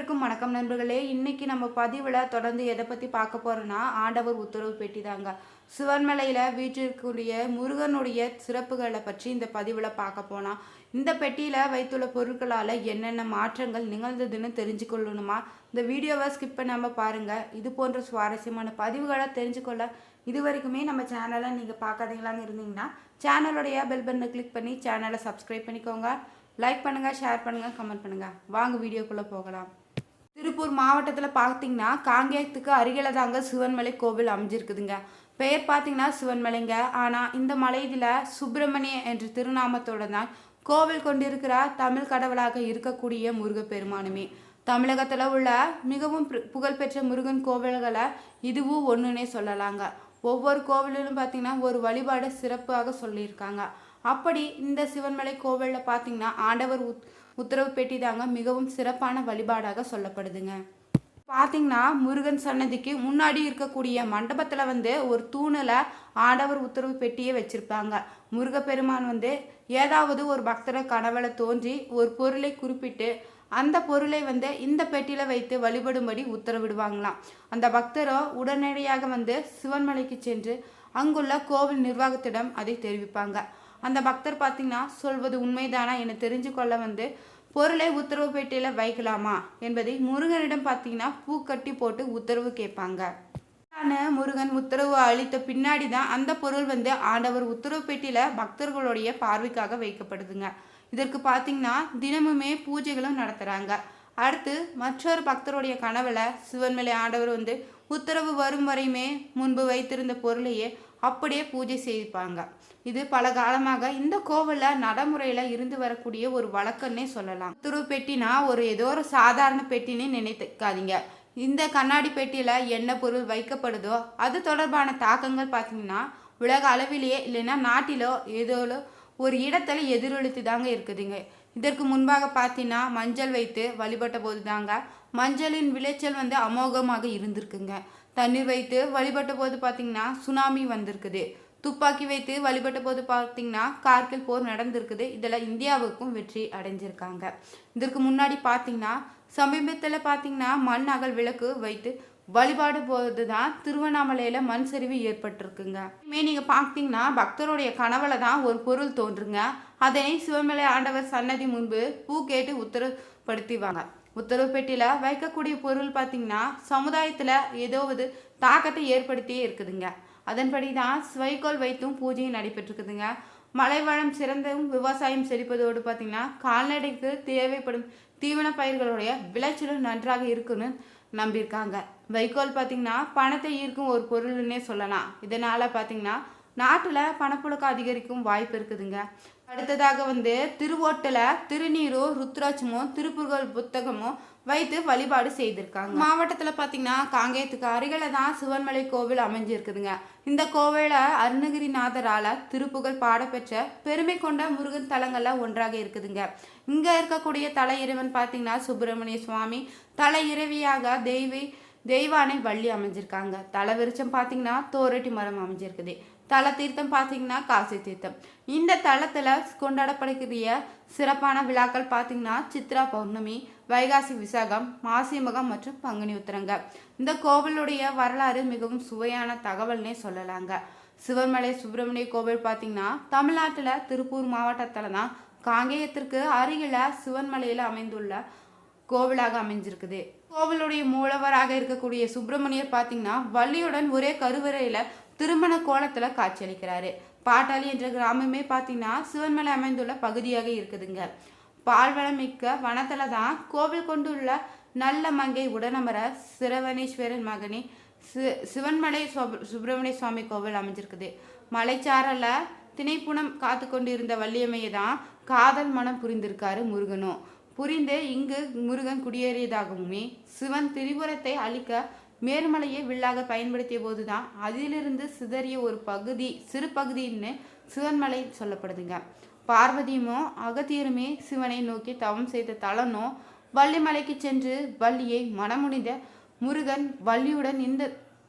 அனைவருக்கும் வணக்கம் நண்பர்களே. இன்னைக்கு நம்ம பதிவில் தொடர்ந்து எதை பற்றி பார்க்க போகிறோன்னா ஆண்டவர் உத்தரவு பெட்டி தாங்க. சிவன்மலையில் வீற்றிருக்கக்கூடிய முருகனுடைய சிறப்புகளை பற்றி இந்த பதிவில் பார்க்க போனால், இந்த பெட்டியில் வைத்துள்ள பொருட்களால் என்னென்ன மாற்றங்கள் நிகழ்ந்ததுன்னு தெரிஞ்சுக்கொள்ளணுமா? இந்த வீடியோவை ஸ்கிப் பண்ணாமல் பாருங்கள். இது போன்ற சுவாரஸ்யமான பதிவுகளை தெரிஞ்சுக்கொள்ள இது வரைக்குமே நம்ம சேனலை நீங்கள் பார்க்காதீங்களான்னு இருந்தீங்கன்னா சேனலுடைய பெல் பட்டனை கிளிக் பண்ணி சேனலை சப்ஸ்கிரைப் பண்ணிக்கோங்க. லைக் பண்ணுங்கள், ஷேர் பண்ணுங்கள், கமெண்ட் பண்ணுங்கள். வாங்க வீடியோக்குள்ளே போகலாம். திருப்பூர் மாவட்டத்தில் பார்த்தீங்கன்னா காங்கேயத்துக்கு அருகில் தாங்க சிவன்மலை கோவில் அமைஞ்சிருக்குதுங்க. பெயர் பார்த்தீங்கன்னா சிவன்மலைங்க. ஆனால் இந்த மலையில் சுப்பிரமணிய என்ற திருநாமத்தோட தான் கோவில் கொண்டிருக்கிறார். தமிழ் கடவுளாக இருக்கக்கூடிய முருகப்பெருமானுமே. தமிழகத்தில் உள்ள மிகவும் புகழ்பெற்ற முருகன் கோவில்களை இதுவும் ஒன்றுனே சொல்லலாங்க. ஒவ்வொரு கோவிலிலும் பார்த்தீங்கன்னா ஒரு வழிபாடு சிறப்பாக சொல்லியிருக்காங்க. அப்படி இந்த சிவன்மலை கோவிலில் பார்த்தீங்கன்னா ஆண்டவர் உத்தரவு பெட்டி தாங்க மிகவும் சிறப்பான வழிபாடாக சொல்லப்படுதுங்க. பார்த்தீங்கன்னா முருகன் சன்னதிக்கு முன்னாடி இருக்கக்கூடிய மண்டபத்தில் ஒரு தூணில் ஆண்டவர் உத்தரவு பெட்டியை வச்சுருப்பாங்க. முருகப்பெருமான் ஏதாவது ஒரு பக்தரை கனவுல தோன்றி ஒரு பொருளை குறிப்பிட்டு அந்த பொருளை இந்த பெட்டியில் வைத்து வழிபடும்படி உத்தரவிடுவாங்களாம். அந்த பக்தரோ உடனடியாக சிவன்மலைக்கு சென்று அங்குள்ள கோவில் நிர்வாகத்திடம் அதை தெரிவிப்பாங்க. அந்த பக்தர் பார்த்தீங்கன்னா சொல்வது உண்மைதானா என தெரிஞ்சு கொள்ள பொருளை உத்தரவு பெட்டியில் வைக்கலாமா என்பதை முருகனிடம் பார்த்தீங்கன்னா பூக்கட்டி போட்டு உத்தரவு கேட்பாங்க. முருகன் உத்தரவு அளித்த பின்னாடி தான் அந்த பொருள் ஆண்டவர் உத்தரவு பெட்டியில் பக்தர்களுடைய பார்வைக்காக வைக்கப்படுதுங்க. இதற்கு பார்த்தீங்கன்னா தினமுமே பூஜைகளும் நடத்துகிறாங்க. அடுத்து மற்றொரு பக்தருடைய கனவுல சிவன்மலை ஆண்டவர் உத்தரவு வரும் வரையுமே முன்பு வைத்திருந்த பொருளையே அப்படியே பூஜை செய்வாங்க. இது பல காலமாக இந்த கோவிலில் நடைமுறையில் இருந்து வரக்கூடிய ஒரு வழக்கம்னே சொல்லலாம். உத்தரவு பெட்டினா ஏதோ ஒரு சாதாரண பெட்டின்னு நினைக்காதீங்க. இந்த கண்ணாடி பெட்டியில் என்ன பொருள் வைக்கப்படுதோ அது தொடர்பான தாக்கங்கள் பார்த்தீங்கன்னா உலக அளவிலேயே இல்லைன்னா நாட்டிலோ ஏதோ ஒரு இடத்துல எதிரொலித்து தாங்க இருக்குதுங்க. இதற்கு முன்பாக பார்த்தீங்கன்னா மஞ்சள் வைத்து வழிபட்ட போது தாங்க மஞ்சளின் விளைச்சல் அமோகமாக இருந்திருக்குங்க. தண்ணீர் வைத்து வழிபட்ட போது பார்த்தீங்கன்னா சுனாமி வந்திருக்குது. துப்பாக்கி வைத்து வழிபட்ட போது பார்த்தீங்கன்னா கார்கில் போர் நடந்திருக்குது. இதில் இந்தியாவுக்கும் வெற்றி அடைஞ்சிருக்காங்க. இதற்கு முன்னாடி பார்த்தீங்கன்னா சமீபத்தில் பார்த்தீங்கன்னா மண் அகல் விளக்கு வைத்து வழிபாடு போது தான் திருவண்ணாமலையில் மண் சரிவு ஏற்பட்டிருக்குங்க. நீங்கள் பார்த்தீங்கன்னா பக்தருடைய கனவுல தான் ஒரு பொருள் தோன்றுங்க. அதனை சிவமலை ஆண்டவர் சன்னதி முன்பு பூ கேட்டு உத்தரவுப்படுத்திவாங்க. உத்தரவு பெட்டியில் வைக்கக்கூடிய பொருள் பார்த்தீங்கன்னா சமுதாயத்தில் ஏதோவது தாக்கத்தை ஏற்படுத்தியே இருக்குதுங்க. அதன்படி தான் வைக்கோல் வைத்தும் பூஜையும் நடைபெற்றிருக்குதுங்க. மழை வளம் சிறந்தும் விவசாயம் செழிப்பதோடு பார்த்தீங்கன்னா கால்நடைக்கு தேவைப்படும் தீவன பயிர்களுடைய விளைச்சலும் நன்றாக இருக்குன்னு நம்பியிருக்காங்க. வைக்கோல் பார்த்தீங்கன்னா பணத்தை ஈர்க்கும் ஒரு பொருள்னே சொல்லலாம். இதனால் பார்த்தீங்கன்னா நாட்டில் பணப்புழக்கம் அதிகரிக்கும் வாய்ப்பு இருக்குதுங்க. அடுத்ததாக திருவோட்டில் திருநீரும் ருத்ராட்சமும் திருப்புகழ் புத்தகமும் வைத்து வழிபாடு செய்திருக்காங்க. மாவட்டத்தில் பார்த்தீங்கன்னா காங்கேயத்துக்கு அருகில் தான் சிவன்மலை கோவில் அமைஞ்சிருக்குதுங்க. இந்த கோவில அருணகிரிநாதரால் திருப்புகழ் பாடப்பெற்ற பெருமை கொண்ட முருகன் தலங்கள்ல ஒன்றாக இருக்குதுங்க. இங்கே இருக்கக்கூடிய தலை இறைவன் பார்த்தீங்கன்னா சுப்பிரமணிய சுவாமி, தலை இறைவியாக தெய்வானை வள்ளி அமைஞ்சிருக்காங்க. தலை விருச்சம் பார்த்தீங்கன்னா தோரட்டி மரம் அமைஞ்சிருக்குது. தல தீர்த்தம் பார்த்தீங்கன்னா காசி தீர்த்தம். இந்த தலத்தில் கொண்டாடப்படுகிற சிறப்பான விழாக்கள் பார்த்தீங்கன்னா சித்ரா பௌர்ணமி, வைகாசி விசாகம், மாசிமகம் மற்றும் பங்குனி உத்திரங்க. இந்த கோவிலுடைய வரலாறு மிகவும் சுவையான தகவல்னே சொல்லலாங்க. சிவன்மலை சுப்பிரமணிய கோவில் பார்த்தீங்கன்னா தமிழ்நாட்டில் திருப்பூர் மாவட்டத்தில் தான் காங்கேயத்திற்கு அருகில் சிவன்மலையில் அமைந்துள்ள கோவிலாக அமைஞ்சிருக்குது. கோவிலுடைய மூலவராக இருக்கக்கூடிய சுப்பிரமணியர் பார்த்தீங்கன்னா வள்ளியுடன் ஒரே கருவறையில் திருமண கோலத்தில் காட்சியளிக்கிறாரு. பாட்டாளி என்ற கிராமமே பார்த்தீங்கன்னா சிவன்மலை அமைந்துள்ள பகுதியாக இருக்குதுங்க. பால்வளம் மிக்க வனத்தில் தான் கோவில் கொண்டுள்ள நல்ல மங்கை உடனமர சிரவணேஸ்வரன் மகனே சிவன்மலை சுப்பிரமணிய சுவாமி கோவில் அமைஞ்சிருக்குது. மலைச்சாரல திணைப்புணம் காத்து கொண்டிருந்த வள்ளியம்மையை தான் காதல் மனம் புரிந்திருக்காரு முருகனும். புரிந்து இங்கு முருகன் குடியேறியதாகவுமே சிவன் திரிபுரத்தை அழிக்க மேருமலையை வில்லாக பயன்படுத்திய போதுதான் அதிலிருந்து சிதறிய ஒரு பகுதி சிறு பகுதின்னு சிவன்மலை சொல்லப்படுதுங்க. பார்வதியுமோ அகத்தியருமே சிவனை நோக்கி தவம் செய்த தலனோ வள்ளிமலைக்கு சென்று வள்ளியை மனமுடிந்த முருகன் வள்ளியுடன் இந்த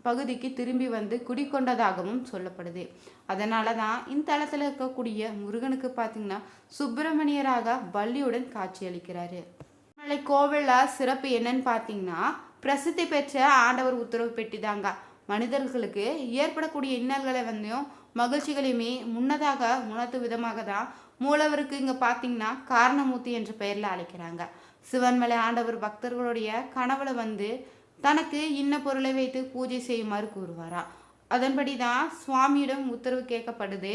பகுதிக்கு திரும்பி குடிக்கொண்டதாகவும் சொல்லப்படுது. அதனால தான் இந்த தளத்தில் இருக்கக்கூடிய முருகனுக்கு பார்த்தீங்கன்னா சுப்பிரமணியராக வள்ளியுடன் காட்சியளிக்கிறாரு. கோவிலில் சிறப்பு என்னன்னு பார்த்தீங்கன்னா, பிரசித்தி பெற்ற ஆண்டவர் உத்தரவு பெட்டி தாங்க. மனிதர்களுக்கு ஏற்படக்கூடிய இன்னல்களை மகிழ்ச்சிகளையுமே முன்னதாக உணர்த்தும் விதமாக தான் மூலவருக்கு இங்கே பார்த்தீங்கன்னா காரணமூர்த்தி என்ற பெயரில் அழைக்கிறாங்க. சிவன்மலை ஆண்டவர் பக்தர்களுடைய கனவுல தனக்கு இன்ன பொருளை வைத்து பூஜை செய்யுமாறு கூறுவாரா. அதன்படி தான் சுவாமியிடம் உத்தரவு கேட்கப்படுது.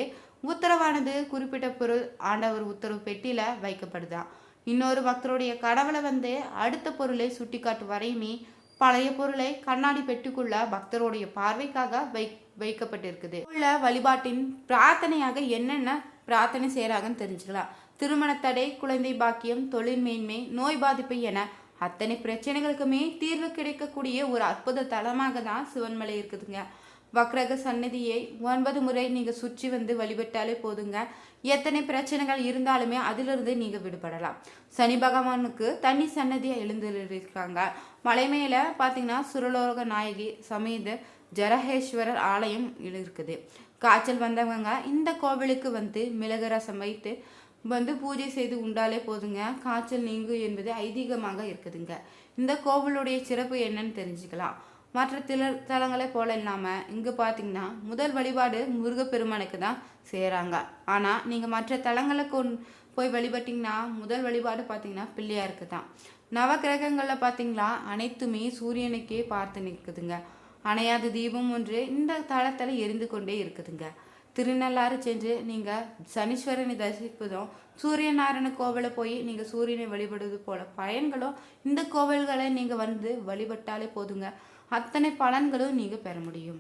உத்தரவானது குறிப்பிட்ட பொருள் ஆண்டவர் உத்தரவு பெட்டியில் வைக்கப்படுதா. இன்னொரு பக்தருடைய கடவுளை அடுத்த பொருளை சுட்டிக்காட்டு வரையுமே பழைய பொருளை கண்ணாடி பெட்டிக்குள்ள பக்தருடைய பார்வைக்காக வைக்கப்பட்டிருக்குது. உள்ள வழிபாட்டின் பிரார்த்தனையாக என்னென்ன பிரார்த்தனை செய்கிறாங்கன்னு தெரிஞ்சுக்கலாம். திருமண தடை, குழந்தை பாக்கியம், தொழில் மேன்மை, நோய் பாதிப்பு என அத்தனை பிரச்சனைகளுக்குமே தீர்வு கிடைக்கக்கூடிய ஒரு அற்புத தலமாக தான் சிவன்மலை இருக்குதுங்க. வக்ரக சன்னதியை 9 முறை நீங்கள் சுற்றி வழிபட்டாலே போதுங்க. எத்தனை பிரச்சனைகள் இருந்தாலுமே அதிலிருந்து நீங்கள் விடுபடலாம். சனி பகவானுக்கு தனி சன்னதியாக எழுந்திருக்காங்க. மலை மேலே பார்த்தீங்கன்னா சுரலோக நாயகி சமேத ஜரஹேஸ்வரர் ஆலயம் இருக்குது. காய்ச்சல் வந்தவங்க இந்த கோவிலுக்கு மிளகு ரசம் வைத்து பூஜை செய்து உண்டாலே போதுங்க, காய்ச்சல் நீங்கும் என்பது ஐதீகமாக இருக்குதுங்க. இந்த கோவிலுடைய சிறப்பு என்னன்னு தெரிஞ்சுக்கலாம். மற்ற தலங்களை போல இல்லாமல் இங்கே பார்த்தீங்கன்னா முதல் வழிபாடு முருகப்பெருமானுக்கு தான் செய்கிறாங்க. ஆனால் நீங்கள் மற்ற தலங்களை போய் வழிபட்டிங்கன்னா முதல் வழிபாடு பார்த்தீங்கன்னா பிள்ளையாருக்கு தான். நவகிரகங்களில் பார்த்தீங்களா அனைத்துமே சூரியனுக்கே பார்த்து நிற்குதுங்க. அணையாத தீபம் ஒன்று இந்த தளத்தில் எரிந்து கொண்டே இருக்குதுங்க. திருநள்ளாறு சென்று நீங்கள் சனீஸ்வரனை தரிசிப்பதும் சூரியநாராயண கோவிலை போய் நீங்கள் சூரியனை வழிபடுவது போல பயன்களும் இந்த கோவில்களை நீங்கள் வழிபட்டாலே போதுங்க. அத்தனை பலன்களும் நீங்கள் பெற முடியும்.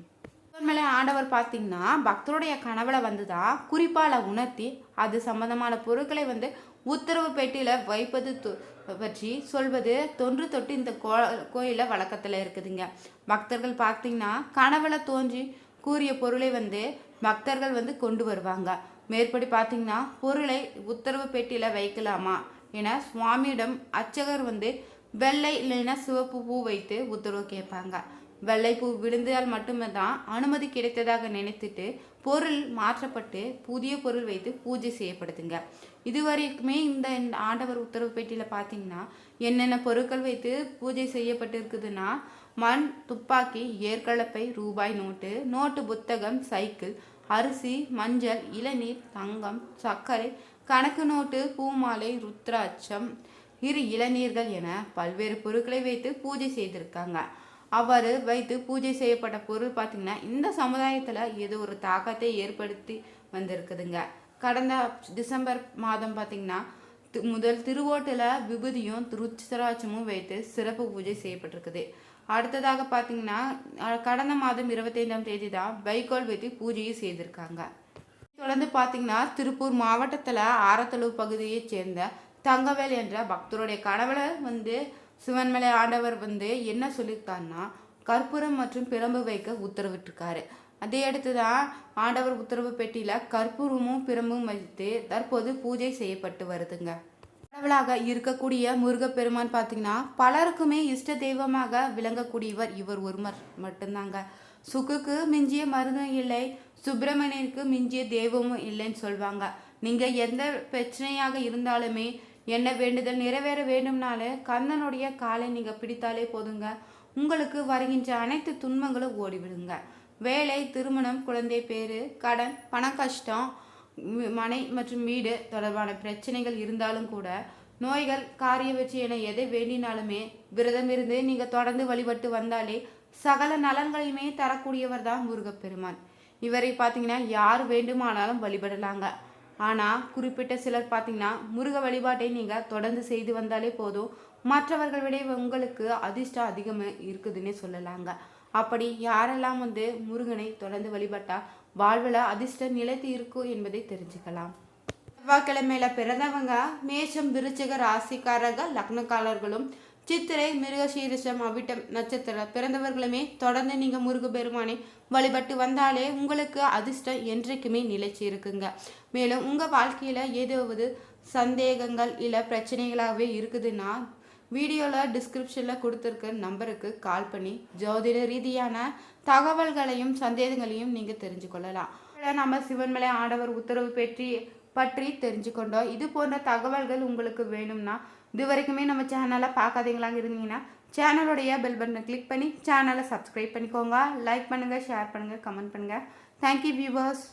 மேலே ஆண்டவர் பார்த்தீங்கன்னா பக்தருடைய கனவுல தான் குறிப்பால் உணர்த்தி அது சம்பந்தமான பொருட்களை உத்தரவு பெட்டியில் வைப்பது பற்றி சொல்வது தொன்று தொட்டு இந்த கோயிலில் வழக்கத்தில் இருக்குதுங்க. பக்தர்கள் பார்த்தீங்கன்னா கனவுல தோன்றி கூறிய பொருளை பக்தர்கள் கொண்டு வருவாங்க. மேற்படி பார்த்தீங்கன்னா பொருளை உத்தரவு பெட்டியில் வைக்கலாமா என சுவாமியிடம் அர்ச்சகர் வெள்ளை இல்லைன்னா சிவப்பு பூ வைத்து உத்தரவு கேட்பாங்க. வெள்ளை பூ விழுந்தால் மட்டுமே தான் அனுமதி கிடைத்ததாக நினைத்துட்டு பொருள் மாற்றப்பட்டு புதிய பொருள் வைத்து பூஜை செய்யப்படுதுங்க. இதுவரைக்குமே இந்த ஆண்டவர் உத்தரவு பெட்டியில் பார்த்தீங்கன்னா என்னென்ன பொருட்கள் வைத்து பூஜை செய்யப்பட்டிருக்குதுன்னா மண், துப்பாக்கி, ஏற்கலப்பை, ரூபாய் நோட்டு புத்தகம், சைக்கிள், அரிசி, மஞ்சள், இளநீர், தங்கம், சர்க்கரை, கணக்கு நோட்டு, பூமாலை, ருத்ராட்சம், 2 இளநீர்கள் என பல்வேறு பொருட்களை வைத்து பூஜை செய்திருக்காங்க. அவ்வாறு வைத்து பூஜை செய்யப்பட்ட பொருள் பார்த்தீங்கன்னா இந்த சமுதாயத்தில் ஏதோ ஒரு தாக்கத்தை ஏற்படுத்தி வந்திருக்குதுங்க. கடந்த டிசம்பர் மாதம் பார்த்தீங்கன்னா முதல் திருவோட்டில் விபூதியும் ருத்ராட்சமும் வைத்து சிறப்பு பூஜை செய்யப்பட்டிருக்குது. அடுத்ததாக பார்த்தீங்கன்னா கடந்த மாதம் 25ஆம் தேதி தான் வைக்கோல் வைத்து பூஜையை செய்திருக்காங்க. தொடர்ந்து பார்த்தீங்கன்னா திருப்பூர் மாவட்டத்தில் ஆரத்தளவு பகுதியைச் சேர்ந்த தங்கவேல் என்ற பக்தருடைய கனவுல சிவன்மலை ஆண்டவர் என்ன சொல்லியிருக்காருன்னா கற்பூரம் மற்றும் பிரம்பு வைக்க உத்தரவிட்டிருக்காரு. அதே அடுத்து தான் ஆண்டவர் உத்தரவு பெட்டியில் கற்பூரமும் பிரம்பும் வைத்து தற்போது பூஜை செய்யப்பட்டு வருதுங்க. கடவுளாக இருக்கக்கூடிய முருகப்பெருமான் பார்த்தீங்கன்னா பலருக்குமே இஷ்ட தெய்வமாக விளங்கக்கூடியவர் இவர் ஒருவர் மட்டும்தாங்க. சுக்குக்கு மிஞ்சிய மருந்தும் இல்லை, சுப்பிரமணியனுக்கு மிஞ்சிய தெய்வமும் இல்லைன்னு சொல்லுவாங்க. நீங்கள் எந்த பிரச்சனையாக இருந்தாலுமே என்ன வேண்டுதல் நிறைவேற வேண்டும்னாலே கந்தனுடைய காலை நீங்கள் பிடித்தாலே போதுங்க, உங்களுக்கு வருகின்ற அனைத்து துன்பங்களும் ஓடிவிடுங்க. வேலை, திருமணம், குழந்தை பேரு, கடன், பண கஷ்டம், மனை மற்றும் வீடு தொடர்பான பிரச்சனைகள் இருந்தாலும் கூட, நோய்கள், காரிய வெற்றி என எதை வேண்டினாலுமே விரதம் இருந்து நீங்கள் தொடர்ந்து வழிபட்டு வந்தாலே சகல நலன்களையுமே தரக்கூடியவர் தான் முருகப்பெருமான். இவரை பார்த்தீங்கன்னா யார் வேண்டுமானாலும் வழிபடலாங்க. ஆனால் குறிப்பிட்ட சிலர் பார்த்தீங்கன்னா முருக வழிபாட்டை நீங்கள் தொடர்ந்து செய்து வந்தாலே போதும், மற்றவர்கள் விட உங்களுக்கு அதிர்ஷ்டம் அதிகமாக இருக்குதுன்னே சொல்லலாங்க. அப்படி யாரெல்லாம் முருகனை தொடர்ந்து வழிபட்டா வாழ்வில் அதிர்ஷ்டம் நிலைத்து இருக்கும் என்பதை தெரிஞ்சுக்கலாம். செவ்வாய்க்கிழமையில பிறந்தவங்க மேஷம், விருச்சிக ராசிக்காரர்கள், லக்னக்காரர்களும் சித்திரை, மிருகசீரிஷம், அவிட்டம் நட்சத்திர பிறந்தவர்களுமே தொடர்ந்து நீங்கள் முருகப்பெருமானை வழிபட்டு வந்தாலே உங்களுக்கு அதிர்ஷ்டம் என்றைக்குமே நிலைச்சி இருக்குங்க. மேலும் உங்கள் வாழ்க்கையில் ஏதாவது சந்தேகங்கள் இல்லை பிரச்சனைகளாகவே இருக்குதுன்னா வீடியோவில் டிஸ்கிரிப்ஷனில் கொடுத்துருக்க நம்பருக்கு கால் பண்ணி ஜோதிட ரீதியான தகவல்களையும் சந்தேகங்களையும் நீங்கள் தெரிஞ்சு கொள்ளலாம். நம்ம சிவன்மலை ஆண்டவர் உத்தரவு பற்றி தெரிஞ்சுக்கொண்டோம். இது போன்ற தகவல்கள் உங்களுக்கு வேணும்னா இது வரைக்குமே நம்ம சேனலை பார்க்காதீங்களாங்க இருந்தீங்கன்னா சேனலுடைய பெல் பட்டனை கிளிக் பண்ணி சேனலை சப்ஸ்கிரைப் பண்ணிக்கோங்க. லைக் பண்ணுங்கள், ஷேர் பண்ணுங்கள், கமெண்ட் பண்ணுங்கள். Thank you viewers.